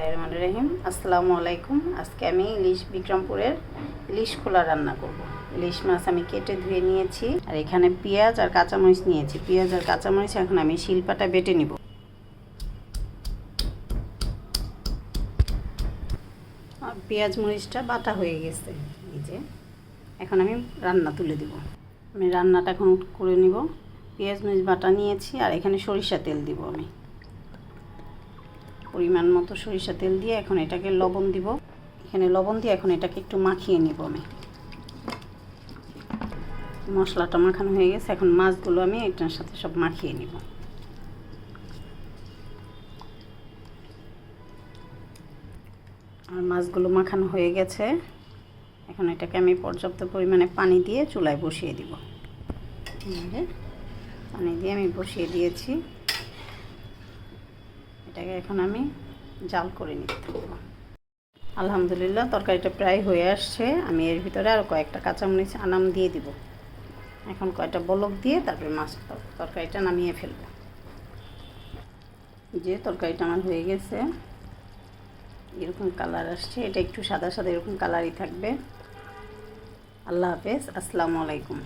রহিম আসসালামু আলাইকুম। আজকে আমি ইলিশ বিক্রমপুরের ইলিশ খোলা রান্না করব। ইলিশ মাছ আমি কেটে ধুয়ে নিয়েছি, আর এখানে পেঁয়াজ আর কাঁচামরিচ নিয়েছি। পেঁয়াজ আর কাঁচামরিচ এখন আমি শিলপাটা বেটে নিব। আর পেঁয়াজ মরিচটা বাটা হয়ে গেছে, এই যে এখন আমি রান্না তুলে দিব। আমি রান্নাটা এখন করে নিব। পেঁয়াজ মরিচ বাটা নিয়েছি, আর এখানে সরিষা তেল দিব। আমি পরিমাণ মতো সরিষা তেল দিয়ে এখন এটাকে লবণ দিব। এখানে লবণ দিয়ে এখন এটাকে একটু মাখিয়ে নিব। আমি মশলাটা মাখানো হয়ে গেছে, এখন মাছগুলো আমি এটার সাথে সব মাখিয়ে নিব। আর মাছগুলো মাখানো হয়ে গেছে, এখন এটাকে আমি পর্যাপ্ত পরিমাণে পানি দিয়ে চুলায় বসিয়ে দিব। পানি দিয়ে আমি বসিয়ে দিয়েছি, এটাকে এখন আমি জাল করে নিতে থাকবো। আলহামদুলিল্লাহ, তরকারিটা প্রায় হয়ে আসছে। আমি এর ভিতরে আরও কয়েকটা কাঁচামরিচ আনাম দিয়ে দিব। এখন কয়েকটা বলক দিয়ে তারপরে মাছ তরকারিটা নামিয়ে ফেলবো। যে তরকারিটা আমার হয়ে গেছে, এরকম কালার আসছে। এটা একটু সাদা সাদা এরকম কালারই থাকবে। আল্লাহ হাফেজ, আসসালামু আলাইকুম।